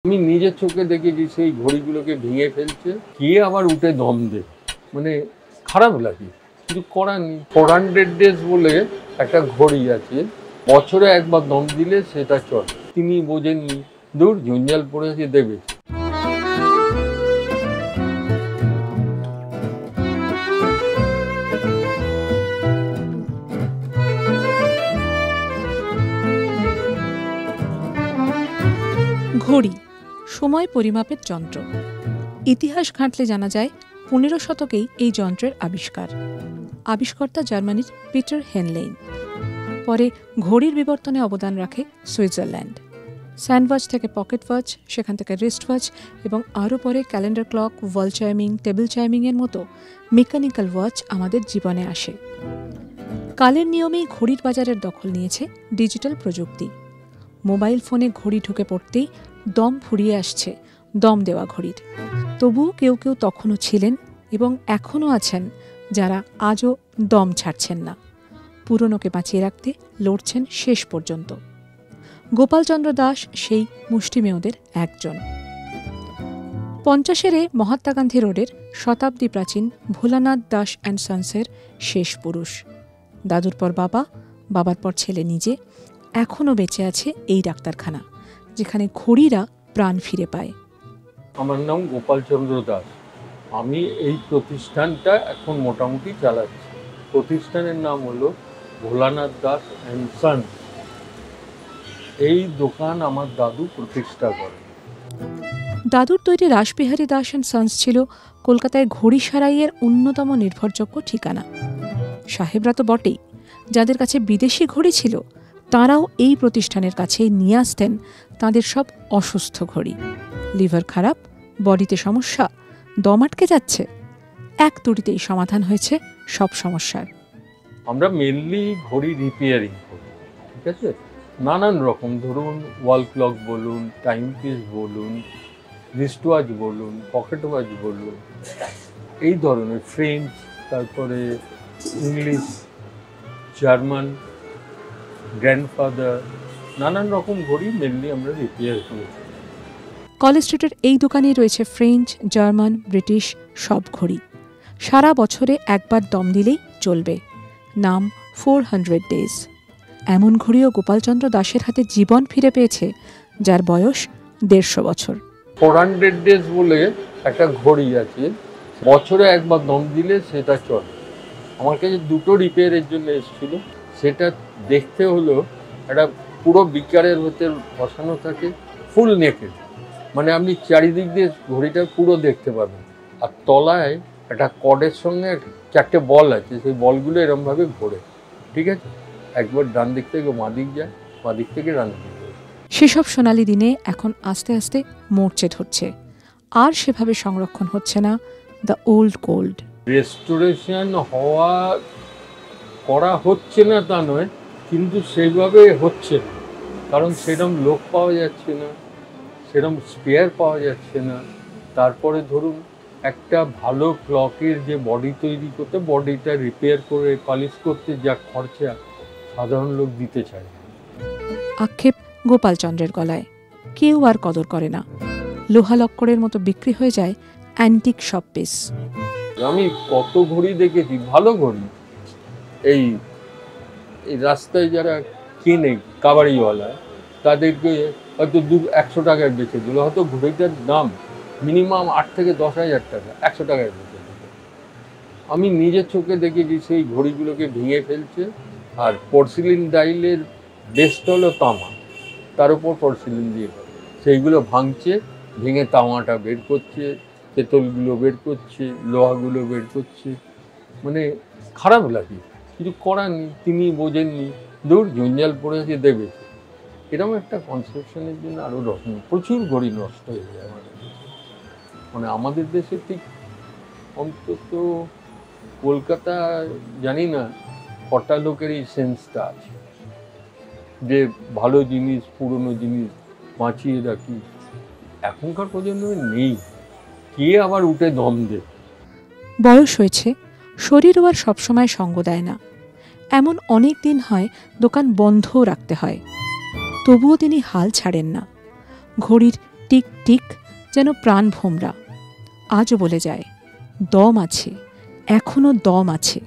আমি নিজের চোখে দেখেছি সেই ঘড়িগুলোকে ভেঙে ফেলছে, কে আবার উঠে দম দেয়, মানে খারাপ লাগে, কিছু করার নেই। 400 ডেজ বলে একটা ঘড়ি আছে, বছরে একবার দম দিলে সেটা চলে। তিনি বোঝেননি, দূর জঞ্জাল পড়ে আছে দেবে। ঘড়ি সময় পরিমাপের যন্ত্র। ইতিহাস ঘাঁটলে জানা যায় 15 শতকেই এই যন্ত্রের আবিষ্কর্তা জার্মানির পিটার হেনলেইন। পরে ঘড়ির বিবর্তনে অবদান রাখে সুইজারল্যান্ড। স্যান্ডওয়াচ থেকে পকেট ওয়াচ, সেখান থেকে রিস্ট ওয়াচ এবং আরও পরে ক্যালেন্ডার ক্লক, ওয়াল চাইমিং, টেবিল চাইমিংয়ের মতো মেকানিক্যাল ওয়াচ আমাদের জীবনে আসে। কালের নিয়মেই ঘড়ির বাজারের দখল নিয়েছে ডিজিটাল প্রযুক্তি। মোবাইল ফোনে ঘড়ি ঢুকে পড়তেই দম ফুরিয়ে আসছে দম দেওয়া ঘড়ির। তবুও কেউ কেউ তখনও ছিলেন এবং এখনও আছেন যারা আজও দম ছাড়ছেন না, পুরনোকে বাঁচিয়ে রাখতে লড়ছেন শেষ পর্যন্ত। গোপালচন্দ্র দাস সেই মুষ্টিমেয়দের একজন। 50-এ মহাত্মা গান্ধী রোডের শতাব্দী প্রাচীন ভোলানাথ দাস অ্যান্ড সন্সের শেষ পুরুষ। দাদুর পর বাবা, বাবার পর ছেলে নিজে, এখনও বেঁচে আছে এই ডাক্তারখানা, যেখানে ঘড়িরা প্রাণ ফিরে পায়। আমার নাম গোপালচন্দ্র দাস। আমি এই প্রতিষ্ঠানটা এখন মোটামুটি চালাচ্ছি। প্রতিষ্ঠানের নাম হলো ভোলানাথ দাস অ্যান্ড সন্স। এই দোকান আমার দাদু প্রতিষ্ঠা করেন। দাদুর তৈরি রাসবিহারী দাস অ্যান্ড সন্স ছিল কলকাতায় ঘড়ি সারাইয়ের অন্যতম নির্ভরযোগ্য ঠিকানা। সাহেবরা তো বটেই, যাদের কাছে বিদেশি ঘড়ি ছিল তাঁরাও এই প্রতিষ্ঠানের কাছেই নিয়ে আসতেন তাঁদের সব অসুস্থ ঘড়ি। লিভার খারাপ, বডিতে সমস্যা, দম আটকে যাচ্ছে, এক তুড়িতেই সমাধান হয়েছে সব সমস্যার। আমরা মেনলি ঘড়ি রিপেয়ারিং করি, ঠিক আছে? নানান রকম, ধরুন ওয়াল ক্লক বলুন, টাইম পিস বলুন, রিস্ট ওয়াচ বলুন, পকেট ওয়াচ বলুন, এই ধরনের ফ্রেঞ্চ, তারপরে ইংলিশ, জার্মান, গ্র্যান্ডফাদার, নানান রকম ঘড়ি মেনলি আমরা রিপেয়ার করি। কলেজ স্ট্রিটের এই দোকানেই রয়েছে ফ্রেঞ্চ, জার্মান, ব্রিটিশ সব ঘড়ি। সারা বছরে একবার দম দিলেই চলবে। নাম 400 ডেজ। এমন ঘড়িও গোপালচন্দ্র দাসের হাতে জীবন ফিরে পেয়েছে, যার বয়স 150 বছর। 400 ডেজ বলে একটা ঘড়ি আছে, বছরে একবার দম দিলে সেটা চলে। আমার কাছে দুটো রিপেয়ারের জন্য এসেছিল। সেটা দেখতে হলো একটা পুরো বিকারের ভেতর বসানো থাকে, ফুল নেকেড, মানে আপনি চারিদিক দিয়ে ঘড়িটা পুরো দেখতে পাবেন। আর তলায় একটা কর্ডের সঙ্গে 4টে বল আছে, সেই বলগুলো এরমভাবে ঘোরে, ঠিক আছে? একবার ডান দিক থেকে বাঁ দিক যায়, বাঁ দিক থেকে ডান দিক যায়। সেসব সোনালি দিনে এখন আস্তে আস্তে মরচে ধরছে, আর সেভাবে সংরক্ষণ হচ্ছে না দ্য ওল্ড গোল্ড। রেস্টোরেশন করা হচ্ছে না তা নয়, কিন্তু সেইভাবে হচ্ছে না, কারণ সেরকম লোক পাওয়া যাচ্ছে না, সেরকম স্পেয়ার পাওয়া যাচ্ছে না। তারপরে ধরুন একটা ভালো ক্লকের যে বডি তৈরি করতে, বডিটা রিপেয়ার করে পলিশ করতে যা খরচা, সাধারণ লোক দিতে চায় না। আক্ষেপ গোপালচন্দ্রের গলায়। কেউ আর কদর করে না। লোহা লক্করের মতো বিক্রি হয়ে যায় অ্যান্টিক সব পিস। আমি কত ঘড়ি দেখেছি, ভালো ঘড়ি, এই রাস্তায় যারা কিনে কাবাড়িওয়ালা, তাদেরকে হয়তো 100 টাকায় বেচে দিল, হয়তো ঘড়িটার দাম মিনিমাম 8 থেকে 10,000 টাকা, 100 টাকায় বেচে দিল। আমি নিজের চোখে দেখেছি সেই ঘড়িগুলোকে ভেঙে ফেলছে। আর পোর্সিলিন ডাইলের বেসটা হলো তামা, তার উপর পোর্সিলিন দিয়ে সেইগুলো ভাঙছে, ভেঙে তামাটা বের করছে, পেতলগুলো বের করছে, লোহাগুলো বের করছে, মানে খারাপ লাগে, কিছু করার নেই। তিনি বোঝেননি, দূর জঞ্জাল পড়ে আছে দেবে। এরকম একটা কনসেপশনের জন্য আরও প্রচুর ঘড়ি নষ্ট হয়ে যায় আমাদের, মানে আমাদের দেশে ঠিক অন্তত কলকাতা জানি না কটা লোকের এই সেন্সটা আছে যে ভালো জিনিস, পুরনো জিনিস বাঁচিয়ে রাখি। এখনকার প্রজন্ম নেই, কে আবার উঠে দম দেয়। বয়স হয়েছে, শরীরও আর সবসময় সঙ্গ দেয় না। এমন অনেক দিন হয় দোকান বন্ধও রাখতে হয়, তবুও তিনি হাল ছাড়েন না। ঘড়ির টিক টিক যেন প্রাণ ভোমরা। আজও বলে যায়, দম আছে, এখনো দম আছে।